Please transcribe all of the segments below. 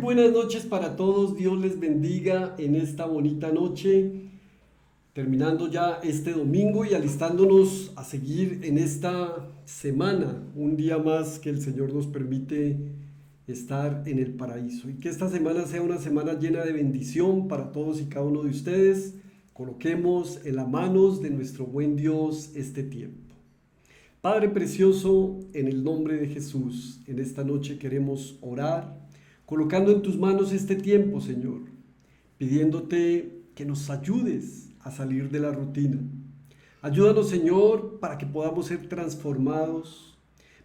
buenas noches para todos, Dios les bendiga en esta bonita noche, terminando ya este domingo y alistándonos a seguir en esta semana, un día más que el Señor nos permite estar en el paraíso. Y que esta semana sea una semana llena de bendición para todos y cada uno de ustedes. Coloquemos en las manos de nuestro buen Dios este tiempo. Padre precioso, en el nombre de Jesús, en esta noche queremos orar, colocando en tus manos este tiempo, Señor, pidiéndote que nos ayudes a salir de la rutina. Ayúdanos, Señor, para que podamos ser transformados.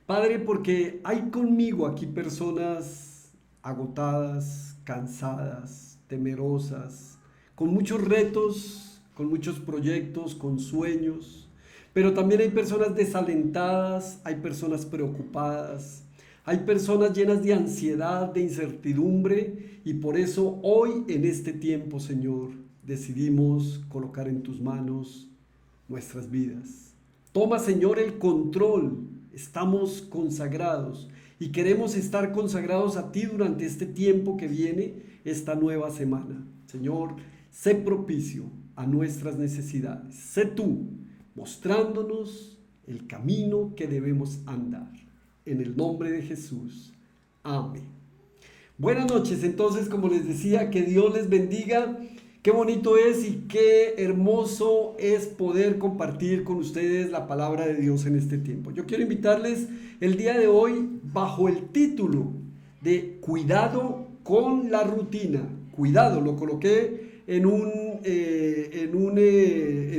Padre, porque hay conmigo aquí personas agotadas, cansadas, temerosas, con muchos retos, con muchos proyectos, con sueños. Pero también hay personas desalentadas, hay personas preocupadas, hay personas llenas de ansiedad, de incertidumbre, y por eso hoy en este tiempo, Señor, decidimos colocar en tus manos nuestras vidas. Toma, Señor, el control. Estamos consagrados y queremos estar consagrados a ti durante este tiempo que viene, esta nueva semana. Señor, sé propicio a nuestras necesidades. Sé tú mostrándonos el camino que debemos andar. En el nombre de Jesús. Amén. Buenas noches, entonces, como les decía, que Dios les bendiga. Qué bonito es y qué hermoso es poder compartir con ustedes la palabra de Dios en este tiempo. Yo quiero invitarles el día de hoy bajo el título de Cuidado con la rutina. Cuidado, lo coloqué en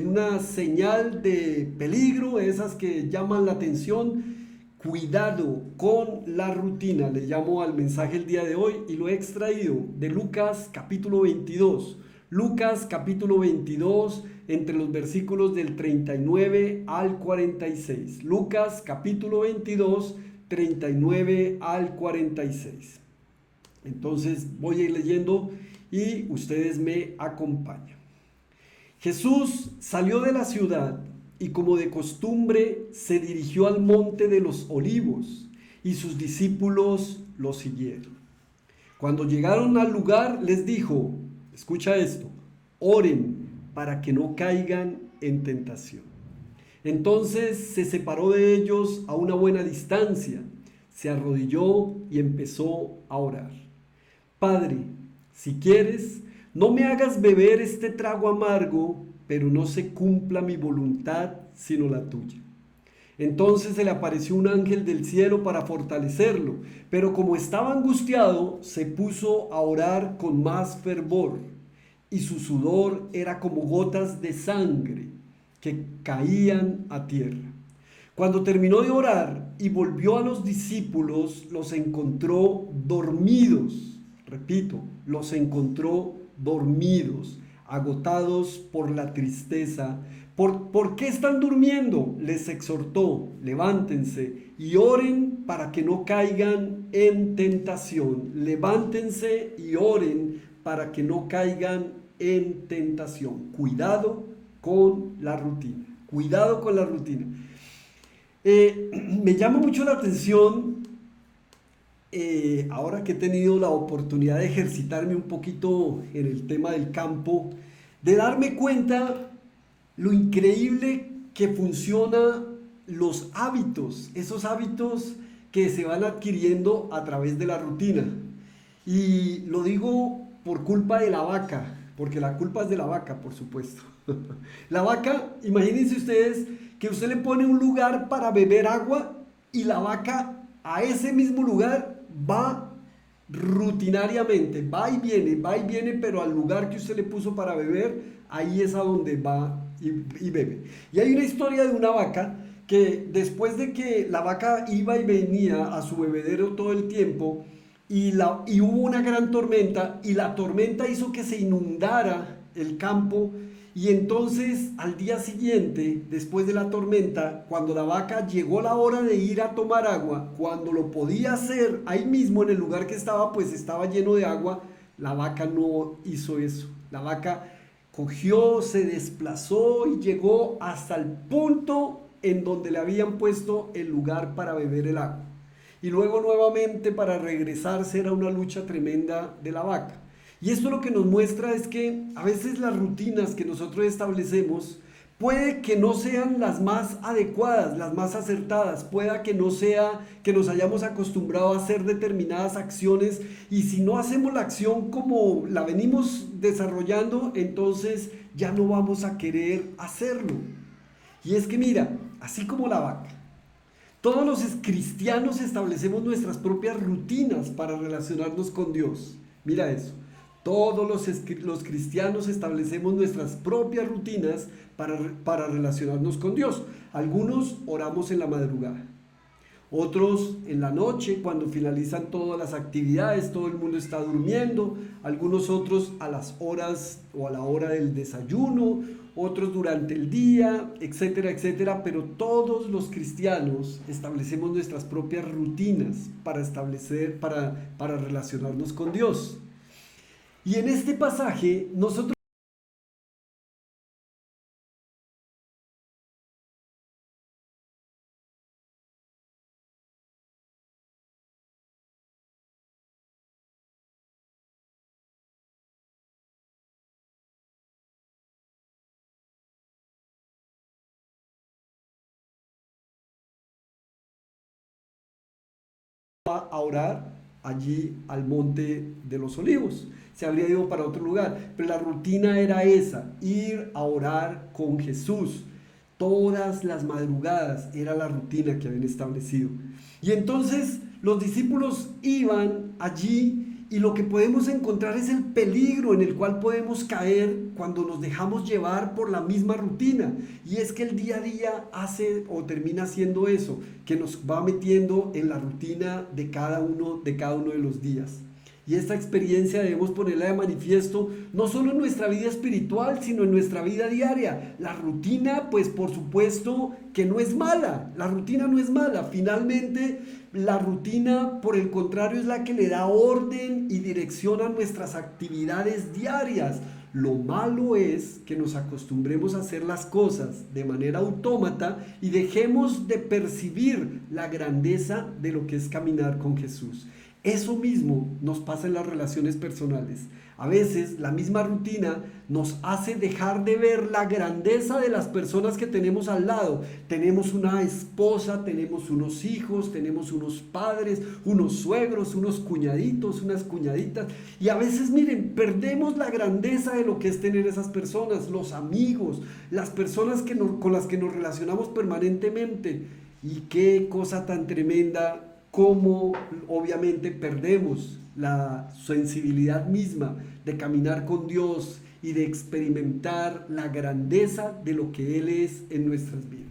una señal de peligro, esas que llaman la atención. Cuidado con la rutina, le llamo al mensaje el día de hoy y lo he extraído de Lucas capítulo 22. Lucas capítulo 22, entre los versículos del 39 al 46. Lucas capítulo 22, 39 al 46. Entonces voy a ir leyendo y ustedes me acompañan. Jesús salió de la ciudad y como de costumbre se dirigió al monte de los Olivos y sus discípulos lo siguieron. Cuando llegaron al lugar les dijo, escucha esto, oren para que no caigan en tentación. Entonces se separó de ellos a una buena distancia, se arrodilló y empezó a orar. Padre, si quieres, no me hagas beber este trago amargo, pero no se cumpla mi voluntad, sino la tuya. Entonces se le apareció un ángel del cielo para fortalecerlo, pero como estaba angustiado, se puso a orar con más fervor, y su sudor era como gotas de sangre que caían a tierra. Cuando terminó de orar y volvió a los discípulos, los encontró dormidos. Repito, los encontró dormidos, agotados por la tristeza. ¿Por qué están durmiendo? Les exhortó, levántense y oren para que no caigan en tentación. Levántense y oren para que no caigan en tentación. Cuidado con la rutina. Cuidado con la rutina. Me llama mucho la atención, ahora que he tenido la oportunidad de ejercitarme un poquito en el tema del campo, de darme cuenta lo increíble que funcionan los hábitos, esos hábitos que se van adquiriendo a través de la rutina. Y lo digo por culpa de la vaca, porque la culpa es de la vaca, por supuesto. La vaca, imagínense ustedes que usted le pone un lugar para beber agua y la vaca a ese mismo lugar va rutinariamente, va y viene, pero al lugar que usted le puso para beber, ahí es a donde va y bebe. Y hay una historia de una vaca que después de que la vaca iba y venía a su bebedero todo el tiempo y hubo una gran tormenta y la tormenta hizo que se inundara el campo. Y entonces al día siguiente, después de la tormenta, cuando la vaca llegó la hora de ir a tomar agua, cuando lo podía hacer ahí mismo en el lugar que estaba, pues estaba lleno de agua, la vaca no hizo eso. La vaca cogió, se desplazó y llegó hasta el punto en donde le habían puesto el lugar para beber el agua. y luego nuevamente para regresarse era una lucha tremenda de la vaca. Y esto lo que nos muestra es que a veces las rutinas que nosotros establecemos puede que no sean las más adecuadas, las más acertadas, pueda que no sea que nos hayamos acostumbrado a hacer determinadas acciones y si no hacemos la acción como la venimos desarrollando, entonces ya no vamos a querer hacerlo. Y es que mira, así como la vaca, todos los cristianos establecemos nuestras propias rutinas para relacionarnos con Dios. Mira eso. Todos los cristianos establecemos nuestras propias rutinas para relacionarnos con Dios. Algunos oramos en la madrugada, otros en la noche cuando finalizan todas las actividades, todo el mundo está durmiendo, algunos otros a las horas o a la hora del desayuno, otros durante el día, etcétera, etcétera, pero todos los cristianos establecemos nuestras propias rutinas para relacionarnos con Dios. Y en este pasaje nosotros a orar allí al monte de los olivos. Se habría ido para otro lugar, pero la rutina era esa, ir a orar con Jesús. Todas las madrugadas era la rutina que habían establecido. Y entonces los discípulos iban allí y lo que podemos encontrar es el peligro en el cual podemos caer cuando nos dejamos llevar por la misma rutina. Y es que el día a día hace o termina haciendo eso, que nos va metiendo en la rutina de cada uno de los días. Y esta experiencia debemos ponerla de manifiesto no solo en nuestra vida espiritual, sino en nuestra vida diaria. La rutina, pues por supuesto que no es mala, la rutina no es mala. Finalmente, la rutina, por el contrario, es la que le da orden y dirección a nuestras actividades diarias. Lo malo es que nos acostumbremos a hacer las cosas de manera autómata y dejemos de percibir la grandeza de lo que es caminar con Jesús. Eso mismo nos pasa en las relaciones personales. A veces la misma rutina nos hace dejar de ver la grandeza de las personas que tenemos al lado. Tenemos una esposa, tenemos unos hijos, tenemos unos padres, unos suegros, unos cuñaditos, unas cuñaditas. Y a veces, miren, perdemos la grandeza de lo que es tener esas personas, los amigos, las personas con las que nos relacionamos permanentemente. Y qué cosa tan tremenda cómo obviamente perdemos la sensibilidad misma de caminar con Dios y de experimentar la grandeza de lo que Él es en nuestras vidas.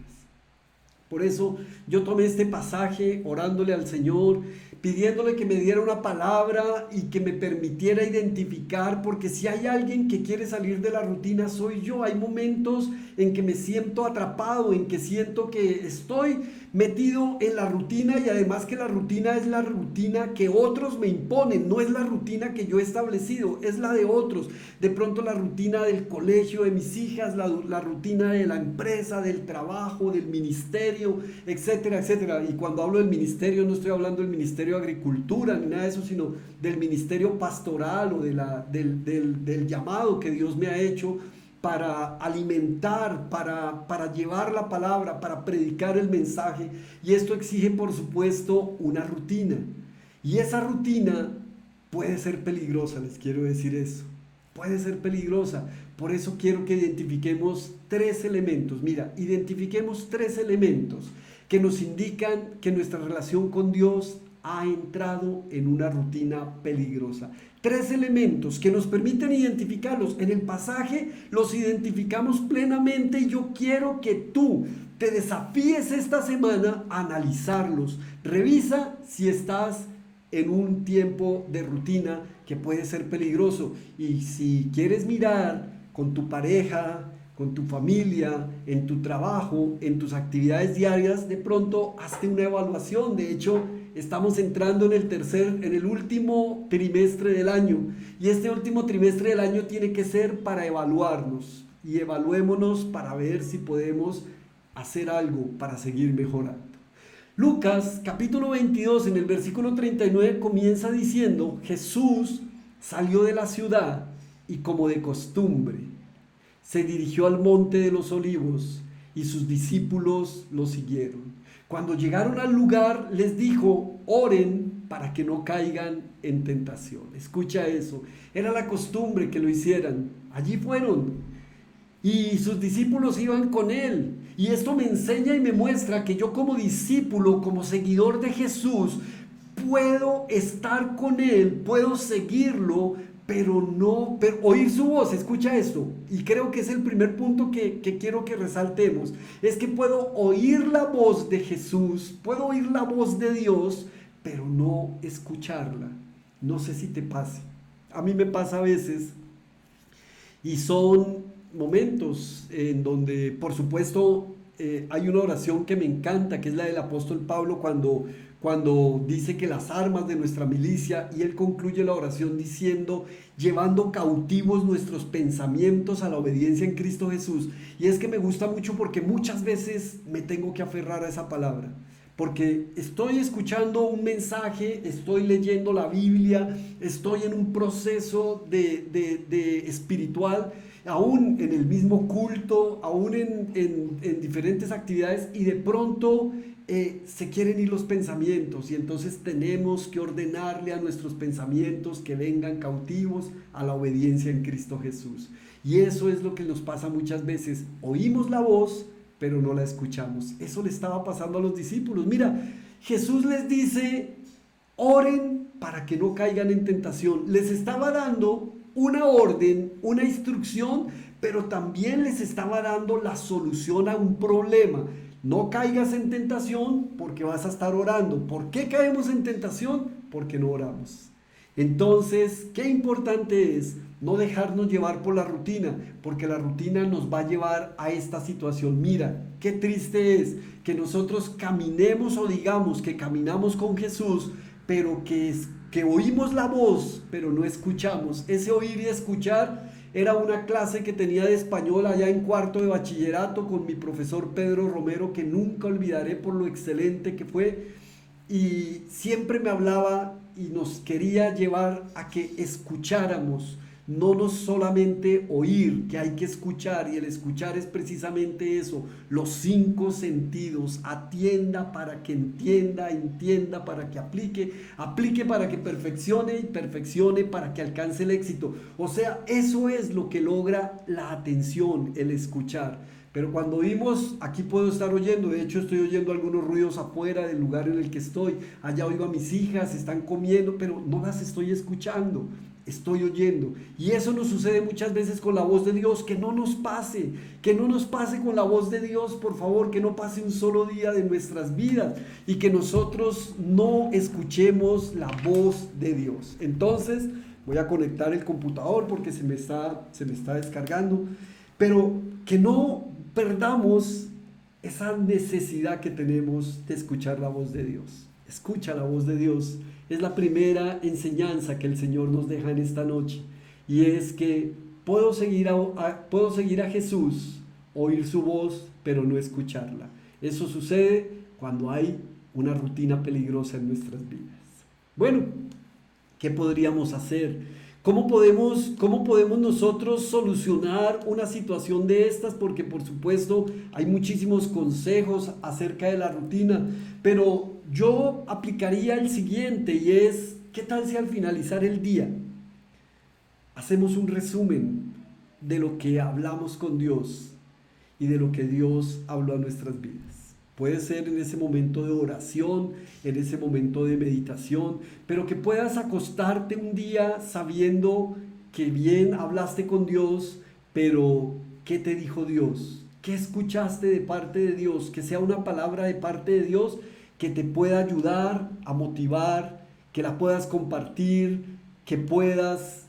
Por eso yo tomé este pasaje orándole al Señor, pidiéndole que me diera una palabra y que me permitiera identificar, porque si hay alguien que quiere salir de la rutina soy yo. Hay momentos en que me siento atrapado, en que siento que estoy metido en la rutina y además que la rutina es la rutina que otros me imponen, no es la rutina que yo he establecido, es la de otros. De pronto la rutina del colegio de mis hijas, la rutina de la empresa, del trabajo, del ministerio, etcétera, etcétera. Y cuando hablo del ministerio no estoy hablando del ministerio de agricultura ni nada de eso, sino del ministerio pastoral o del llamado que Dios me ha hecho para alimentar, para llevar la palabra, para predicar el mensaje. Y esto exige, por supuesto, una rutina. Y esa rutina puede ser peligrosa, les quiero decir eso. Puede ser peligrosa. Por eso quiero que identifiquemos 3 elementos. Mira, identifiquemos 3 elementos que nos indican que nuestra relación con Dios ha entrado en una rutina peligrosa. 3 elementos que nos permiten identificarlos. En el pasaje los identificamos plenamente y yo quiero que tú te desafíes esta semana a analizarlos. Revisa si estás en un tiempo de rutina que puede ser peligroso. Y si quieres mirar con tu pareja, con tu familia, en tu trabajo, en tus actividades diarias, de pronto hazte una evaluación. De hecho, estamos entrando en el último trimestre del año y este último trimestre del año tiene que ser para evaluarnos y evaluémonos para ver si podemos hacer algo para seguir mejorando. Lucas capítulo 22 en el versículo 39 comienza diciendo: Jesús salió de la ciudad y como de costumbre se dirigió al monte de los olivos y sus discípulos lo siguieron. Cuando llegaron al lugar les dijo: oren para que no caigan en tentación. Escucha eso, era la costumbre que lo hicieran. Allí fueron y sus discípulos iban con él. Y esto me enseña y me muestra que yo como discípulo, como seguidor de Jesús, puedo estar con él, puedo seguirlo, pero oír su voz. Escucha esto, y creo que es el primer punto que quiero que resaltemos, es que puedo oír la voz de Jesús, puedo oír la voz de Dios, pero no escucharla. No sé si te pase, a mí me pasa a veces, y son momentos en donde, por supuesto, hay una oración que me encanta, que es la del apóstol Pablo cuando dice que las armas de nuestra milicia, y él concluye la oración diciendo: llevando cautivos nuestros pensamientos a la obediencia en Cristo Jesús. Y es que me gusta mucho porque muchas veces me tengo que aferrar a esa palabra, porque estoy escuchando un mensaje, estoy leyendo la Biblia, estoy en un proceso de espiritual, aún en el mismo culto, aún en diferentes actividades, y de pronto se quieren ir los pensamientos, y entonces tenemos que ordenarle a nuestros pensamientos que vengan cautivos a la obediencia en Cristo Jesús. Y eso es lo que nos pasa muchas veces: oímos la voz, pero no la escuchamos. Eso le estaba pasando a los discípulos. Mira, Jesús les dice: oren para que no caigan en tentación. Les estaba dando una orden, una instrucción, pero también les estaba dando la solución a un problema. No caigas en tentación porque vas a estar orando. ¿Por qué caemos en tentación? Porque no oramos. Entonces, qué importante es no dejarnos llevar por la rutina, porque la rutina nos va a llevar a esta situación. Mira, qué triste es que nosotros caminemos o digamos que caminamos con Jesús, pero que oímos la voz, pero no escuchamos. Ese oír y escuchar era una clase que tenía de español allá en cuarto de bachillerato con mi profesor Pedro Romero, que nunca olvidaré por lo excelente que fue, y siempre me hablaba y nos quería llevar a que escucháramos, no nos solamente oír, que hay que escuchar, y el escuchar es precisamente eso, los 5 sentidos. Atienda para que entienda, entienda para que aplique, aplique para que perfeccione, y perfeccione para que alcance el éxito. O sea, eso es lo que logra la atención, el escuchar. Pero cuando oímos, aquí puedo estar oyendo, de hecho estoy oyendo algunos ruidos afuera del lugar en el que estoy, allá oigo a mis hijas, están comiendo, pero no las estoy escuchando, estoy oyendo. Y eso nos sucede muchas veces con la voz de Dios. Que no nos pase con la voz de Dios, por favor, que no pase un solo día de nuestras vidas y que nosotros no escuchemos la voz de Dios. Entonces voy a conectar el computador porque se me está descargando, pero que no perdamos esa necesidad que tenemos de escuchar la voz de Dios. Escucha la voz de Dios. Es la primera enseñanza que el Señor nos deja en esta noche, y es que puedo seguir a Jesús, oír su voz, pero no escucharla. Eso sucede cuando hay una rutina peligrosa en nuestras vidas. Bueno, ¿qué podríamos hacer? ¿Cómo podemos nosotros solucionar una situación de estas? Porque por supuesto hay muchísimos consejos acerca de la rutina, pero yo aplicaría el siguiente, y es: ¿qué tal si al finalizar el día hacemos un resumen de lo que hablamos con Dios y de lo que Dios habló a nuestras vidas? Puede ser en ese momento de oración, en ese momento de meditación, pero que puedas acostarte un día sabiendo que bien hablaste con Dios, pero ¿qué te dijo Dios? ¿Qué escuchaste de parte de Dios? Que sea una palabra de parte de Dios que te pueda ayudar a motivar, que la puedas compartir, que puedas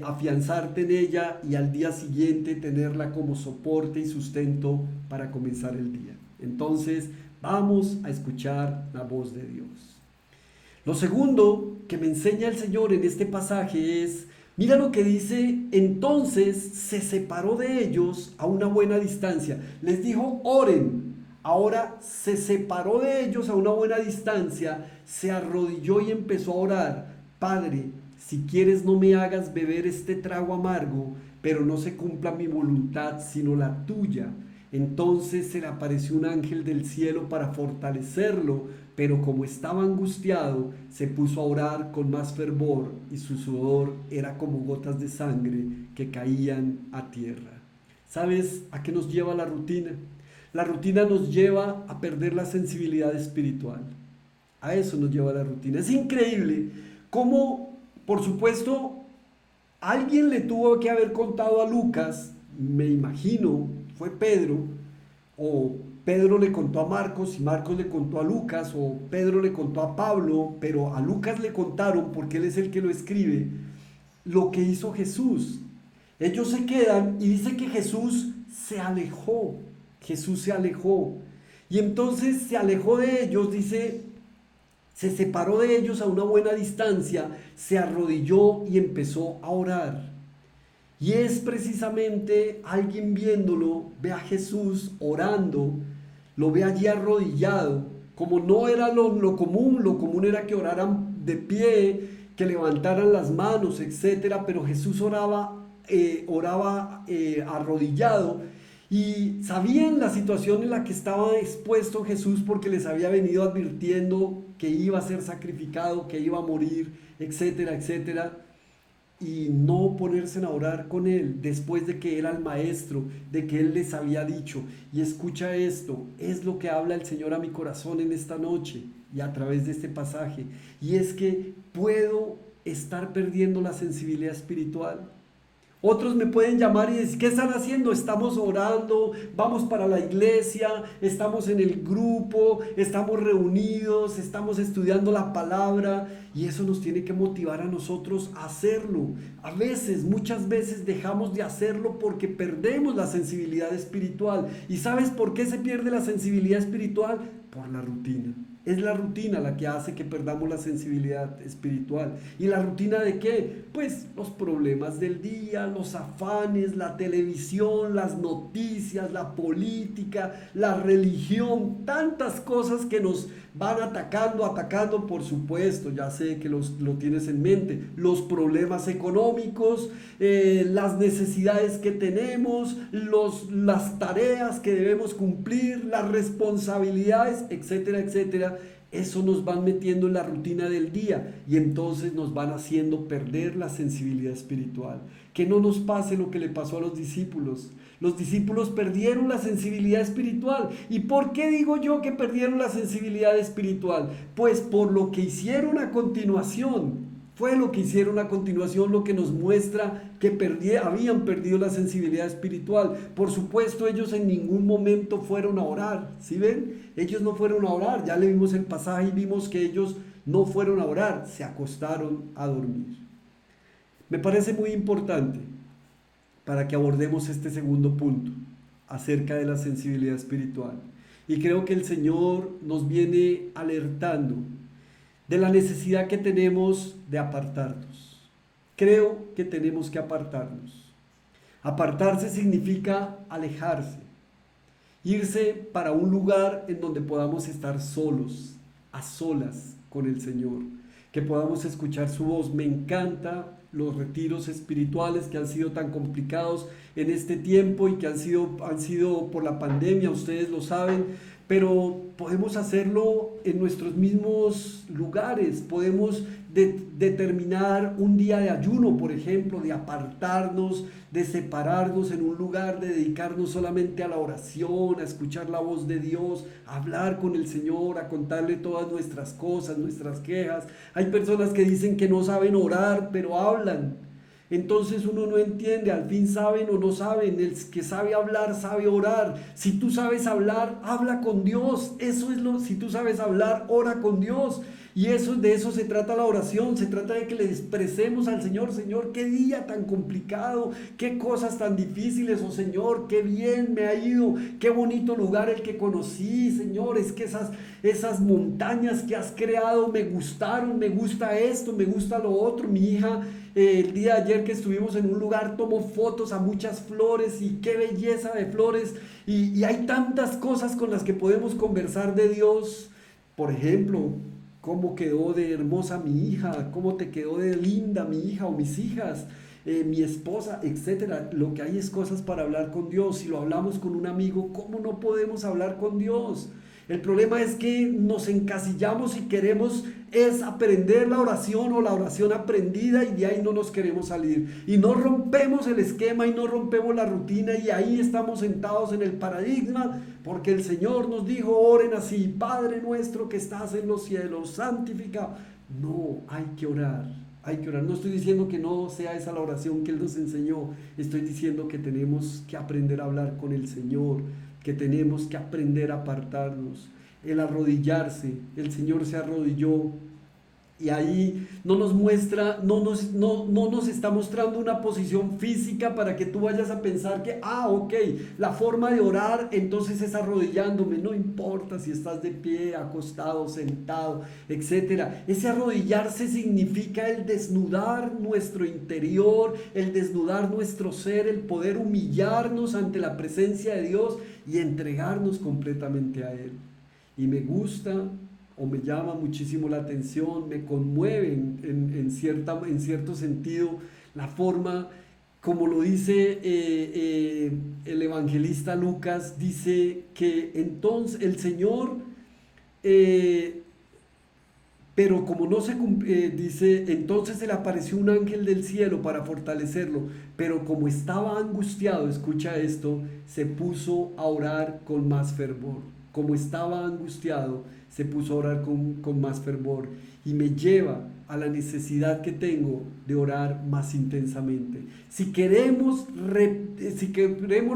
afianzarte en ella, y al día siguiente tenerla como soporte y sustento para comenzar el día. Entonces, vamos a escuchar la voz de Dios. Lo segundo que me enseña el Señor en este pasaje es: mira lo que dice: entonces se separó de ellos a una buena distancia. Les dijo: oren. ahora se separó de ellos a una buena distancia, se arrodilló y empezó a orar: Padre, si quieres no me hagas beber este trago amargo, pero no se cumpla mi voluntad sino la tuya. Entonces se le apareció un ángel del cielo para fortalecerlo, pero como estaba angustiado, se puso a orar con más fervor y su sudor era como gotas de sangre que caían a tierra. ¿Sabes a qué nos lleva la rutina? La rutina nos lleva a perder la sensibilidad espiritual. A eso nos lleva la rutina. Es increíble cómo, por supuesto, alguien le tuvo que haber contado a Lucas, me imagino, fue Pedro, o Pedro le contó a Marcos y Marcos le contó a Lucas, o Pedro le contó a Pablo, pero a Lucas le contaron, porque él es el que lo escribe, lo que hizo Jesús. Ellos se quedan y dice que Jesús se alejó. Jesús se alejó. Y entonces se alejó de ellos, dice, se separó de ellos a una buena distancia, se arrodilló y empezó a orar. Y es precisamente alguien viéndolo, ve a Jesús orando, lo ve allí arrodillado, como no era lo común era que oraran de pie, que levantaran las manos, etcétera, pero Jesús oraba arrodillado, y sabían la situación en la que estaba expuesto Jesús, porque les había venido advirtiendo que iba a ser sacrificado, que iba a morir, etcétera, etcétera. Y no ponerse a orar con él después de que era el maestro, de que él les había dicho. Y escucha esto, es lo que habla el Señor a mi corazón en esta noche y a través de este pasaje. Y es que puedo estar perdiendo la sensibilidad espiritual. Otros me pueden llamar y decir: ¿qué están haciendo? Estamos orando, vamos para la iglesia, estamos en el grupo, estamos reunidos, estamos estudiando la palabra, y eso nos tiene que motivar a nosotros a hacerlo. A veces, muchas veces dejamos de hacerlo porque perdemos la sensibilidad espiritual. ¿Y sabes por qué se pierde la sensibilidad espiritual? Por la rutina. Es la rutina la que hace que perdamos la sensibilidad espiritual. ¿Y la rutina de qué? Pues los problemas del día, los afanes, la televisión, las noticias, la política, la religión, tantas cosas que nos van atacando, por supuesto, ya sé que lo tienes en mente, los problemas económicos, las necesidades que tenemos, las tareas que debemos cumplir, las responsabilidades, etcétera, etcétera. Eso nos van metiendo en la rutina del día y entonces nos van haciendo perder la sensibilidad espiritual. Que no nos pase lo que le pasó a los discípulos. Los discípulos perdieron la sensibilidad espiritual. ¿Y por qué digo yo que perdieron la sensibilidad espiritual? Pues por lo que hicieron a continuación. Fue lo que hicieron a continuación lo que nos muestra que habían perdido la sensibilidad espiritual. Por supuesto, ellos en ningún momento fueron a orar. ¿Sí ven? Ellos no fueron a orar. Ya le vimos el pasaje y vimos que ellos no fueron a orar. Se acostaron a dormir. Me parece muy importante para que abordemos este segundo punto acerca de la sensibilidad espiritual. Y creo que el Señor nos viene alertando de la necesidad que tenemos de apartarnos. Creo que tenemos que apartarnos. Apartarse significa alejarse, irse para un lugar en donde podamos estar solos, a solas con el Señor, que podamos escuchar su voz. Me encanta los retiros espirituales que han sido tan complicados en este tiempo y que han sido por la pandemia, ustedes lo saben, pero podemos hacerlo en nuestros mismos lugares. Podemos determinar un día de ayuno, por ejemplo, de apartarnos, de separarnos en un lugar, de dedicarnos solamente a la oración, a escuchar la voz de Dios, a hablar con el Señor, a contarle todas nuestras cosas, nuestras quejas. Hay personas que dicen que no saben orar, pero hablan. Entonces uno no entiende, al fin saben o no saben. El que sabe hablar, sabe orar. Si tú sabes hablar, habla con Dios. Si tú sabes hablar, ora con Dios. Y de eso se trata la oración. Se trata de que le expresemos al Señor: Señor, qué día tan complicado, qué cosas tan difíciles, oh Señor, qué bien me ha ido, qué bonito lugar el que conocí, Señor. Es que esas montañas que has creado me gustaron, me gusta esto, me gusta lo otro. Mi hija El día de ayer que estuvimos en un lugar tomó fotos a muchas flores y qué belleza de flores. Y hay tantas cosas con las que podemos conversar de Dios. Por ejemplo, cómo quedó de hermosa mi hija, cómo te quedó de linda mi hija o mis hijas, mi esposa, etcétera. Lo que hay es cosas para hablar con Dios. Si lo hablamos con un amigo, ¿cómo no podemos hablar con Dios? El problema es que nos encasillamos y queremos es aprender la oración o la oración aprendida y de ahí no nos queremos salir. Y no rompemos el esquema y no rompemos la rutina y ahí estamos sentados en el paradigma porque el Señor nos dijo, oren así, Padre nuestro que estás en los cielos, santificado. No, hay que orar. Hay que orar. No estoy diciendo que no sea esa la oración que Él nos enseñó. Estoy diciendo que tenemos que aprender a hablar con el Señor, que tenemos que aprender a apartarnos. El arrodillarse, el Señor se arrodilló y ahí no nos muestra, no nos está mostrando una posición física para que tú vayas a pensar que, ok, la forma de orar entonces es arrodillándome. No importa si estás de pie, acostado, sentado, etcétera. Ese arrodillarse significa el desnudar nuestro interior, el desnudar nuestro ser, el poder humillarnos ante la presencia de Dios y entregarnos completamente a Él. Y me gusta o me llama muchísimo la atención, me conmueve en cierto sentido la forma como lo dice el evangelista Lucas. Dice que entonces el Señor, pero como no se dice, entonces se le apareció un ángel del cielo para fortalecerlo, pero como estaba angustiado, escucha esto, se puso a orar con más fervor. Como estaba angustiado, se puso a orar con más fervor y me lleva a la necesidad que tengo de orar más intensamente. Si queremos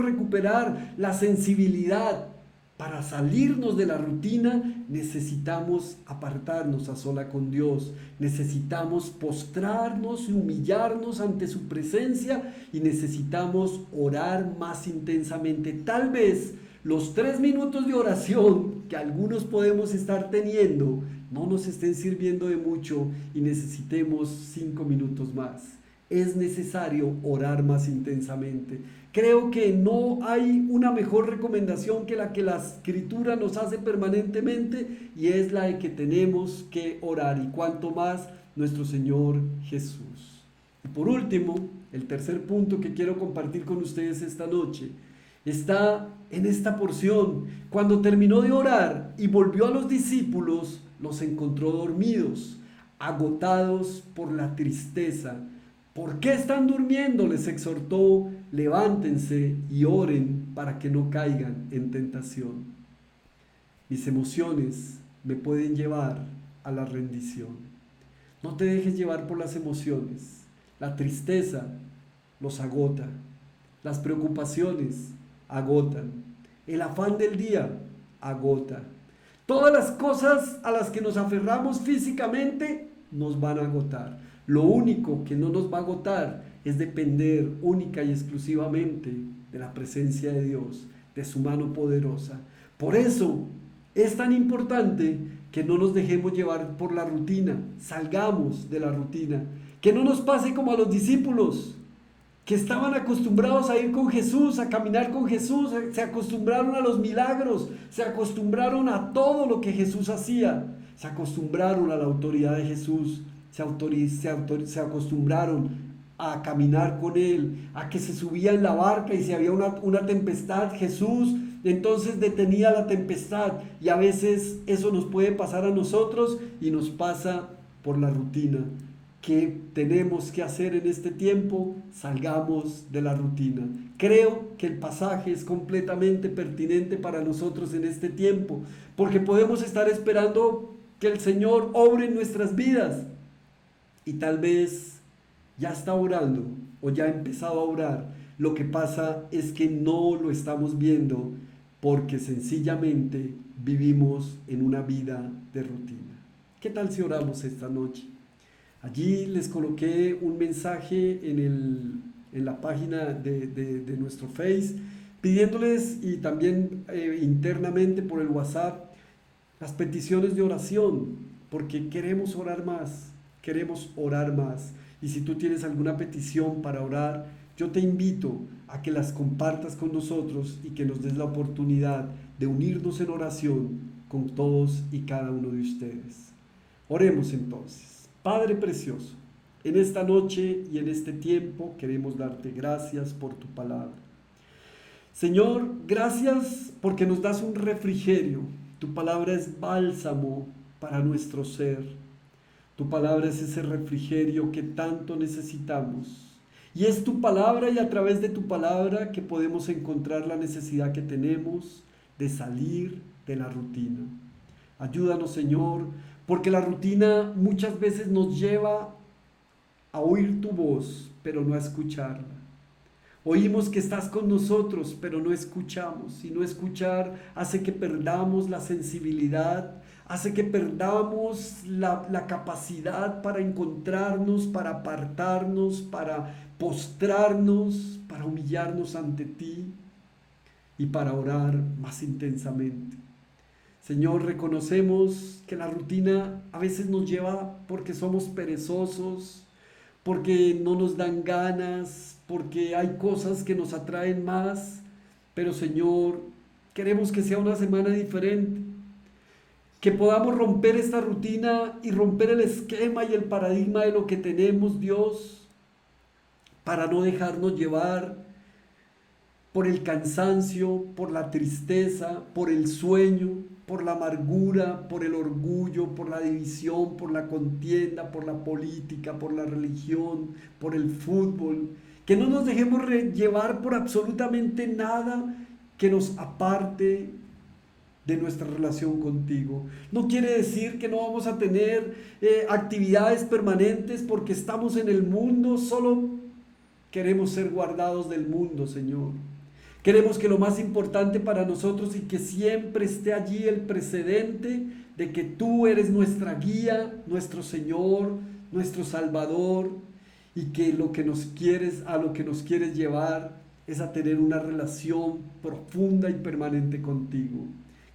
recuperar la sensibilidad para salirnos de la rutina, necesitamos apartarnos a sola con Dios, necesitamos postrarnos y humillarnos ante su presencia y necesitamos orar más intensamente. Tal vez los 3 minutos de oración que algunos podemos estar teniendo no nos estén sirviendo de mucho y necesitemos 5 minutos más. Es necesario orar más intensamente. Creo que no hay una mejor recomendación que la Escritura nos hace permanentemente y es la de que tenemos que orar y cuanto más nuestro Señor Jesús. Y por último, el tercer punto que quiero compartir con ustedes esta noche está en esta porción. Cuando terminó de orar y volvió a los discípulos, los encontró dormidos, agotados por la tristeza. ¿Por qué están durmiendo?, les exhortó. Levántense y oren para que no caigan en tentación. Mis emociones me pueden llevar a la rendición. No te dejes llevar por las emociones. La tristeza los agota. Las preocupaciones agotan. El afán del día agota. Todas las cosas a las que nos aferramos físicamente nos van a agotar. Lo único que no nos va a agotar es depender única y exclusivamente de la presencia de Dios, de su mano poderosa. Por eso es tan importante que no nos dejemos llevar por la rutina, salgamos de la rutina, que no nos pase como a los discípulos, que estaban acostumbrados a ir con Jesús, a caminar con Jesús, se acostumbraron a los milagros, se acostumbraron a todo lo que Jesús hacía, se acostumbraron a la autoridad de Jesús, se acostumbraron a caminar con Él, a que se subía en la barca y si había una tempestad, Jesús entonces detenía la tempestad, y a veces eso nos puede pasar a nosotros y nos pasa por la rutina. ¿Qué tenemos que hacer en este tiempo? Salgamos de la rutina. Creo que el pasaje es completamente pertinente para nosotros en este tiempo, porque podemos estar esperando que el Señor obre en nuestras vidas y tal vez ya está orando o ya ha empezado a orar. Lo que pasa es que no lo estamos viendo porque sencillamente vivimos en una vida de rutina. ¿Qué tal si oramos esta noche? Allí les coloqué un mensaje en la página de nuestro Face, pidiéndoles y también internamente por el WhatsApp las peticiones de oración, porque queremos orar más Y si tú tienes alguna petición para orar, yo te invito a que las compartas con nosotros y que nos des la oportunidad de unirnos en oración con todos y cada uno de ustedes. Oremos entonces. Padre precioso, en esta noche y en este tiempo queremos darte gracias por tu palabra. Señor, gracias porque nos das un refrigerio. Tu palabra es bálsamo para nuestro ser. Tu palabra es ese refrigerio que tanto necesitamos. Y es tu palabra y a través de tu palabra que podemos encontrar la necesidad que tenemos de salir de la rutina. Ayúdanos, Señor, porque la rutina muchas veces nos lleva a oír tu voz, pero no a escucharla. Oímos que estás con nosotros, pero no escuchamos. Y no escuchar hace que perdamos la sensibilidad, hace que perdamos la capacidad para encontrarnos, para apartarnos, para postrarnos, para humillarnos ante ti y para orar más intensamente. Señor, reconocemos que la rutina a veces nos lleva porque somos perezosos, porque no nos dan ganas, porque hay cosas que nos atraen más, pero Señor, queremos que sea una semana diferente, que podamos romper esta rutina y romper el esquema y el paradigma de lo que tenemos, Dios, para no dejarnos llevar por el cansancio, por la tristeza, por el sueño, por la amargura, por el orgullo, por la división, por la contienda, por la política, por la religión, por el fútbol. Que no nos dejemos llevar por absolutamente nada que nos aparte de nuestra relación contigo. No quiere decir que no vamos a tener actividades permanentes porque estamos en el mundo, solo queremos ser guardados del mundo, Señor. Queremos que lo más importante para nosotros y que siempre esté allí el precedente de que tú eres nuestra guía, nuestro Señor, nuestro Salvador, y que a lo que nos quieres llevar es a tener una relación profunda y permanente contigo.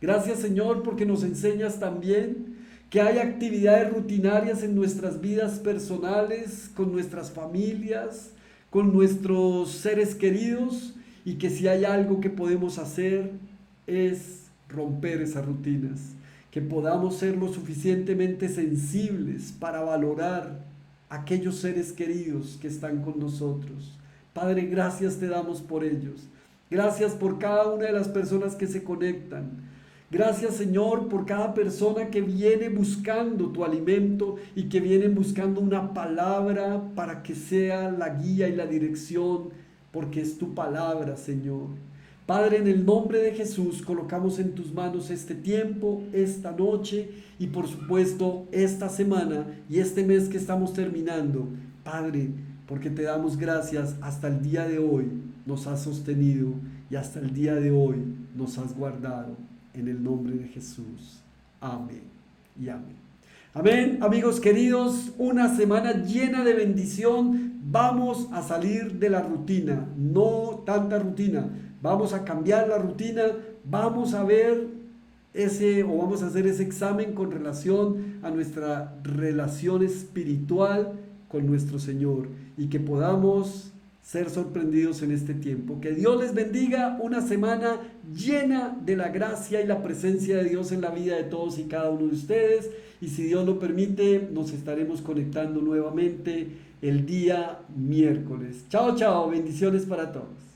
Gracias, Señor, porque nos enseñas también que hay actividades rutinarias en nuestras vidas personales, con nuestras familias, con nuestros seres queridos, y que si hay algo que podemos hacer es romper esas rutinas, que podamos ser lo suficientemente sensibles para valorar aquellos seres queridos que están con nosotros. Padre, gracias te damos por ellos. Gracias por cada una de las personas que se conectan. Gracias, Señor, por cada persona que viene buscando tu alimento y que viene buscando una palabra para que sea la guía y la dirección, porque es tu palabra, Señor. Padre, en el nombre de Jesús, colocamos en tus manos este tiempo, esta noche y por supuesto esta semana y este mes que estamos terminando. Padre, porque te damos gracias, hasta el día de hoy nos has sostenido y hasta el día de hoy nos has guardado. En el nombre de Jesús. Amén y amén. Amén, amigos queridos, una semana llena de bendición. Vamos a salir de la rutina, no tanta rutina. Vamos a cambiar la rutina, vamos a ver vamos a hacer ese examen con relación a nuestra relación espiritual con nuestro Señor y que podamos ser sorprendidos en este tiempo. Que Dios les bendiga, una semana llena de la gracia y la presencia de Dios en la vida de todos y cada uno de ustedes. Y si Dios lo permite, nos estaremos conectando nuevamente el día miércoles. Chao, chao, bendiciones para todos.